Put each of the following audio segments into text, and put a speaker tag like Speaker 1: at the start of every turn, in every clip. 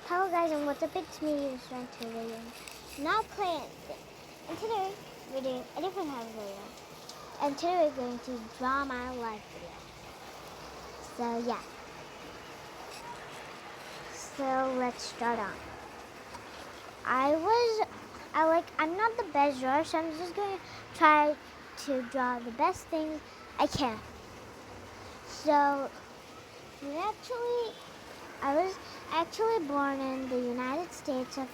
Speaker 1: Hello guys, and what's up? It's me, Rentally, and now playing. And today we're doing a different kind of video. And today we're going to draw my life video. So yeah. So let's start on. I'm not the best drawer, so I'm just going to try to draw the best things I can. So I was actually born in the United States of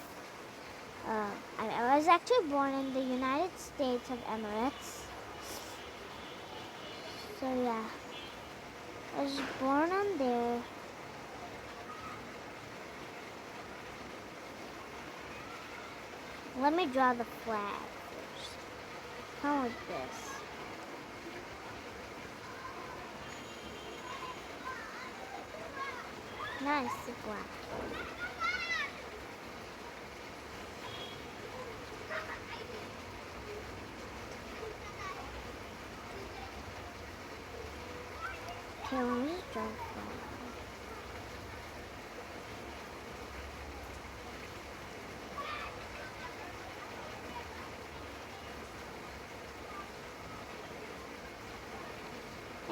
Speaker 1: I was actually born in the United States of Emirates. So yeah, I was born on there. Let me draw the flag first. Kind of like this. Nice, the flag. Okay, let me just draw the flag.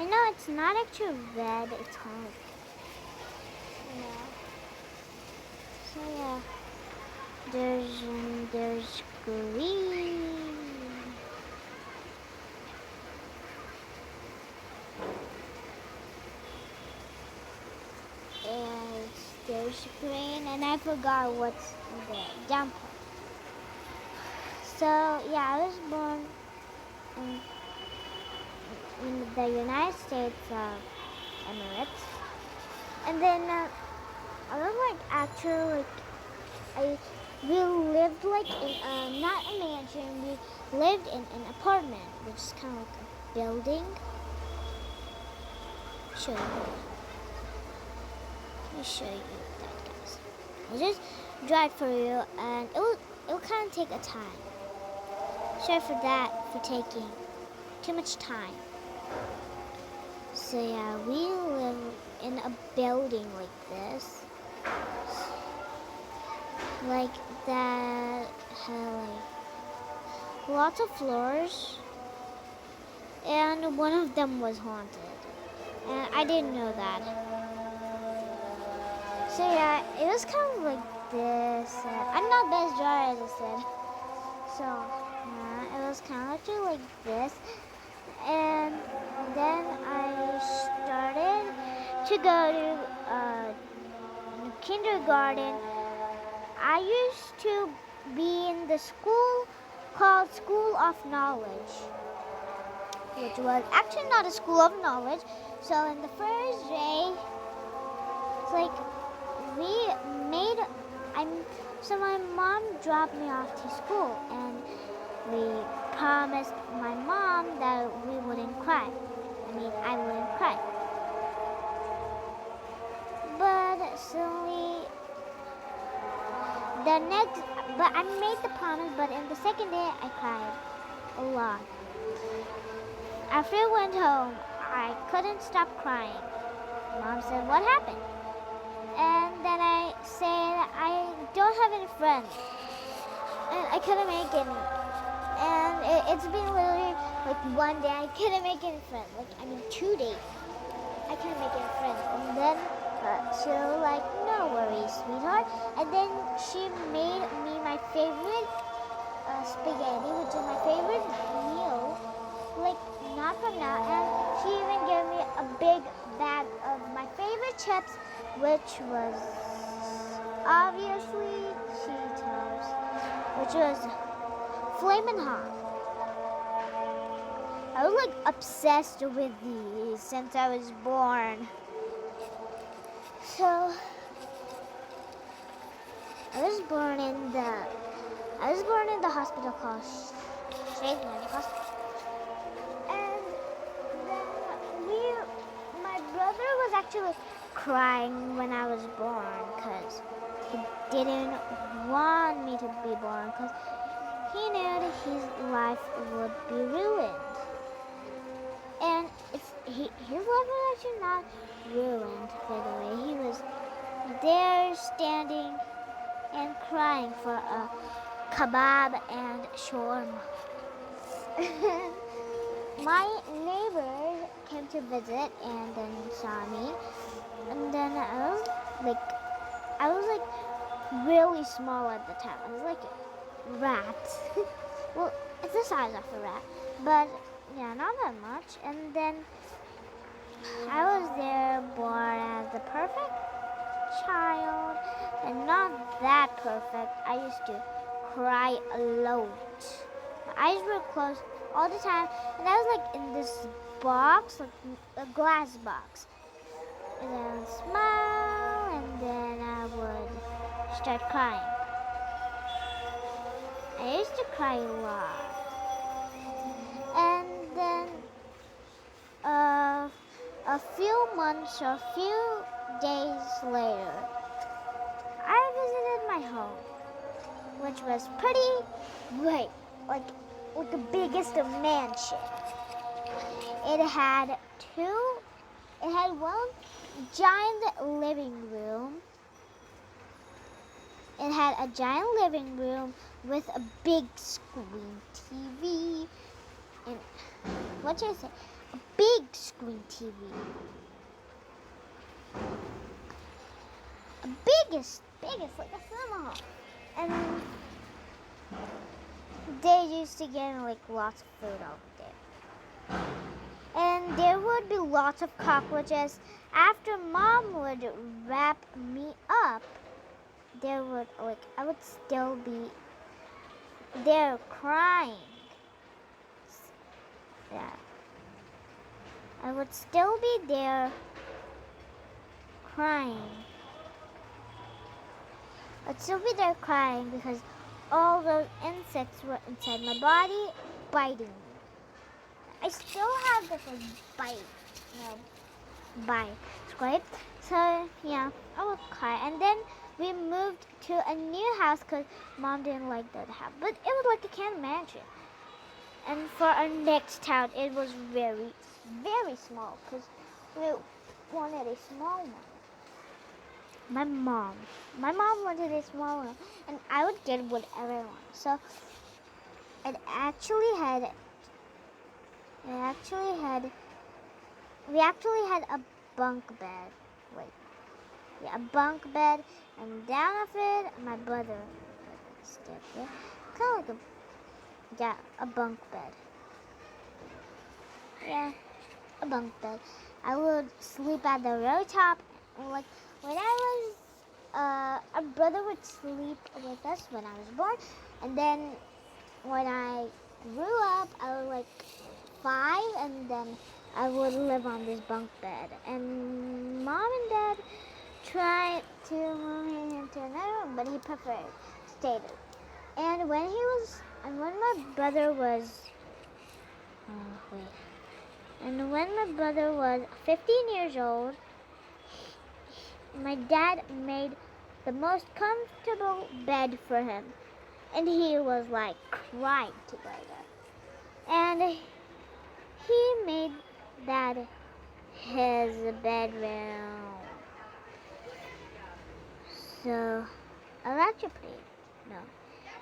Speaker 1: I know it's not actually red, it's kind of So yeah, there's green. And there's green, and I forgot what's the down part. So yeah, I was born in the United States of Emirates, and then I was we lived like in not a mansion, we lived in an apartment, which is kind of like a building. Show you. Let me show you that, guys. I'll just draw it for you, and it'll kind of take a time. Sorry for that, for taking too much time. So yeah, we live in a building like this. Like that had like lots of floors, and one of them was haunted. And I didn't know that. So yeah, it was kind of like this. I'm not best drawer, as I said. So yeah, it was kind of actually like this. And then I started to go to kindergarten. I used to be in the school called School of Knowledge, which was actually not a school of knowledge. So in the first day, it's like so my mom dropped me off to school, and we promised my mom that we wouldn't cry. I wouldn't cry. But suddenly, but I made the promise, but in the second day, I cried a lot. After I went home, I couldn't stop crying. Mom said, "What happened?" And then I said, "I don't have any friends." And I couldn't make any. And it's been literally like one day, I couldn't make any friends. 2 days, I couldn't make any friends. And then she was like, "No worries, sweetheart." And then she made me my favorite spaghetti, which is my favorite meal. Not from now. And she even gave me a big bag of my favorite chips, which was obviously Cheetos, which was Flamin' Hot. I was obsessed with these since I was born. So I was born in the hospital called Shadeland Hospital. And then my brother was actually crying when I was born because he didn't want me to be born because he knew that his life would be ruined. And his life was actually not ruined, by the way. He was there standing and crying for a kebab and shawarma. My neighbors came to visit and then saw me, and then I was like really small at the time. I was like a rat. Well, it's the size of a rat, but yeah, not that much. And then I was there born as the perfect child, and not that perfect. I used to cry a lot. My eyes were closed all the time, and I was like in this box, like a glass box. And then I would smile, and then I would start crying. I used to cry a lot. And then a few months or a few days later, I visited my home, which was pretty great, like the biggest mansion. It had one giant living room. It had a giant living room with a big screen TV. And what should I say? A big screen TV. A biggest, like a cinema. And they used to get like lots of food out there. And there would be lots of cockroaches. After Mom would wrap me up, I would still be there crying. Yeah. I would still be there crying. I'd still be there crying because all those insects were inside my body, biting me. I still have this bite scrape. So yeah, I would cry. And then we moved to a new house because Mom didn't like that house. But it was like a can mansion. And for our next town, it was very, very small because we wanted a small one. My mom wanted a small one, and I would get whatever I want. So we actually had a bunk bed. A bunk bed, and down of it, my brother stepped there. Kind of like a bunk bed. Yeah, a bunk bed. I would sleep at the very top. And like when I was, a brother would sleep with us when I was born, and then when I grew up, I was like 5, and then I would live on this bunk bed. And Mom and Dad tried to move him into another room, but he preferred to stay there. And when my brother was, and when my brother was 15 years old, my dad made the most comfortable bed for him, and he was like crying together. And he made that his bedroom. So, electricity. No.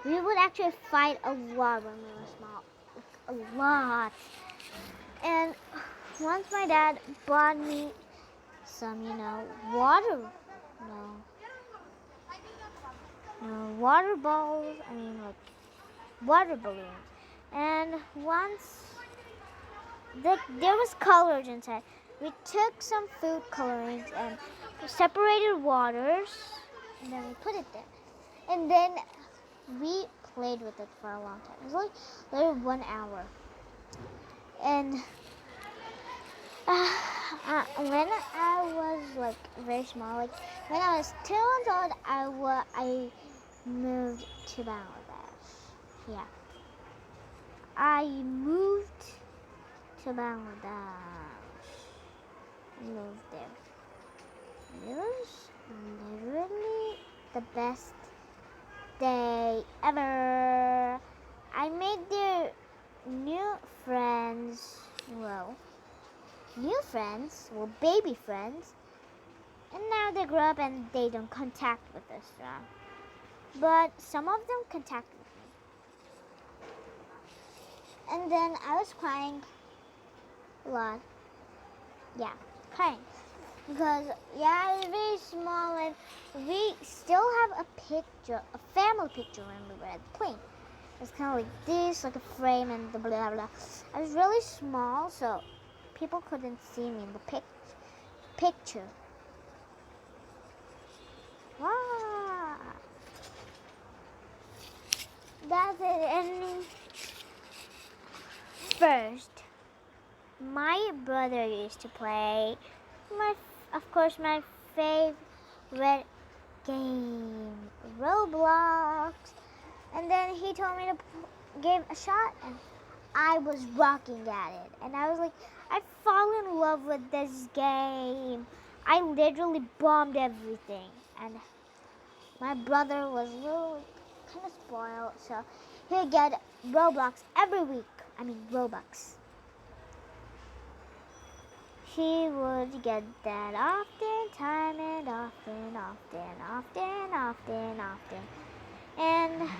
Speaker 1: We would actually fight a lot when we were small. A lot. And once my dad bought me some, water. Water balls. Water balloons. And once there was colors inside. We took some food colorings and separated waters, and then we put it there. And then we played with it for a long time. It was like literally 1 hour. And when I was like very small, like when I was 2 months old, I moved to Bangladesh. Yeah, I moved to Bangladesh. Moved there. It was literally the best day ever. I made their new friends. Baby friends. And now they grow up and they don't contact with us. but some of them contacted me. And then I was crying a lot. Yeah, crying. Because, I was very small and we still have a picture, a family picture when we were at the plane. It was kind of like this, like a frame and the blah, blah. I was really small, so people couldn't see me in the picture. Ah, that's it. And first, my brother used to play of course, my favorite game, Roblox. And then he told me to give a shot, and I was rocking at it. And I was like, I fall in love with this game. I literally bombed everything. And my brother was really kind of spoiled, so he would get Roblox every week. I mean, Robux. He would get that often, time and often. And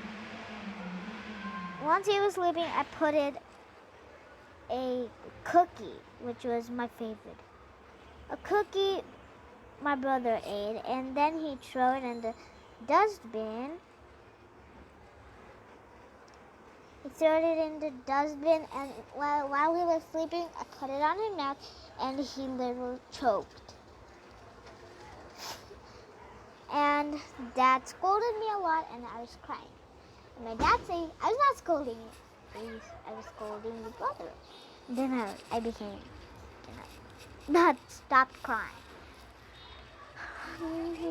Speaker 1: once he was sleeping, I put it a cookie, which was my favorite. A cookie my brother ate, and then he threw it in the dustbin. He threw it in the dustbin, and while he was sleeping, I put it on his mouth, and he literally choked. And Dad scolded me a lot, and I was crying. And my dad said, I was not scolding you. I was scolding your brother. Then I became, not stopped crying.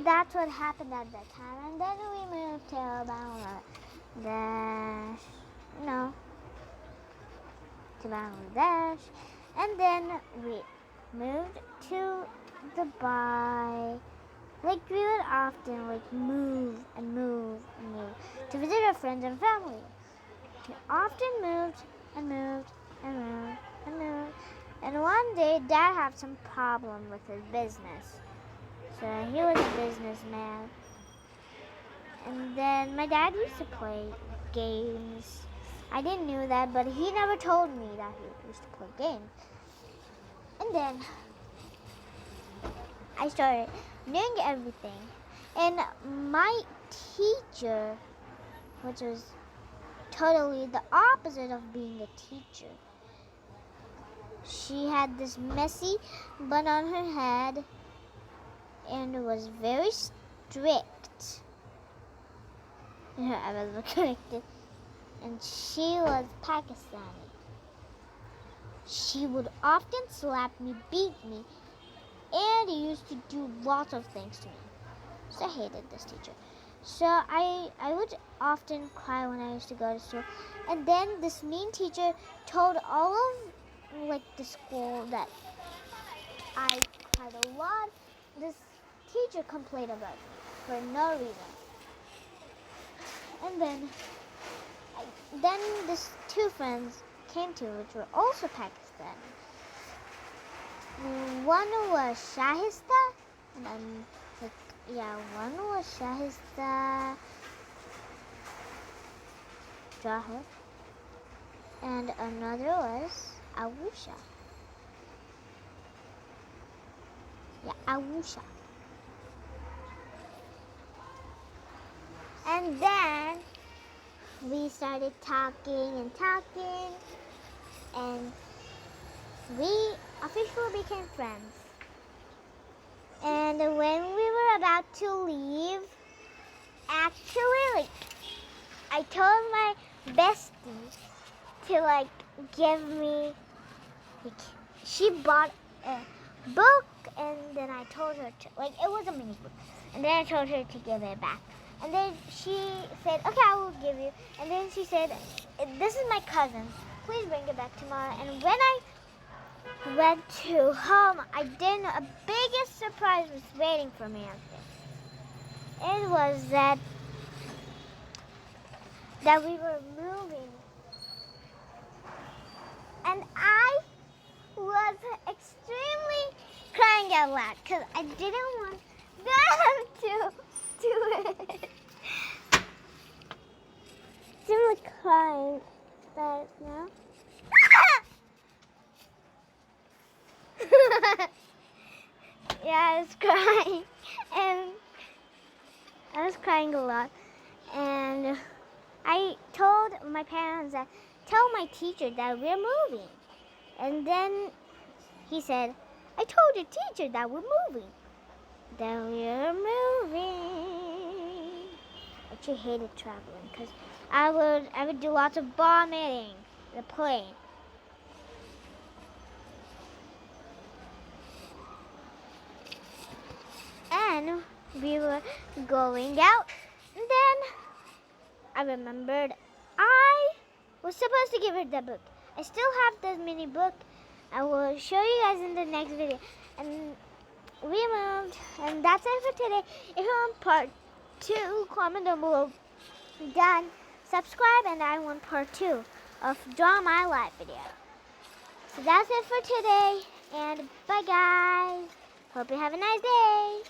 Speaker 1: That's what happened at that time. And then we moved to Bangladesh. And then we moved to Dubai. Like, we would often move to visit our friends and family. We often moved. And one day, Dad had some problem with his business. So he was a businessman. And then my dad used to play games. I didn't know that, but he never told me that he used to play games. And then I started doing everything. And my teacher, which was totally the opposite of being a teacher, she had this messy bun on her head and was very strict. I was corrected. And she was Pakistani. She would often slap me, beat me, and he used to do lots of things to me. So I hated this teacher. So I would often cry when I used to go to school. And then this mean teacher told all of the school that I cried a lot. This teacher complained about me for no reason. And then these two friends came to, which were also Pakistani. One was Shahista, and one was Shahista Jahar, and another was Awusha. Awusha. And then we started talking, and we officially became friends. And when we were about to leave, actually, I told my bestie to give me, she bought a book, and then I told her to, it was a mini book, and then I told her to give it back. And then she said, okay, I will give you. And then she said, this is my cousin. Please bring it back tomorrow. And when I went to home, I didn't know a biggest surprise was waiting for me out there. It was that we were moving. And I was extremely crying out loud because I didn't want them to do it. crying right now. Yeah, I was crying, and I was crying a lot, and I told my parents that tell my teacher that we're moving, and then he said, I told your teacher that we're moving. That we're moving. I actually hated traveling because I would do lots of vomiting in the plane. And we were going out, and then I remembered I was supposed to give her the book. I still have the mini book. I will show you guys in the next video. And we moved, and that's it for today. If you want part 2, comment down below. Done. Subscribe, and I want part 2 of Draw My Life video. So that's it for today, and bye guys. Hope you have a nice day.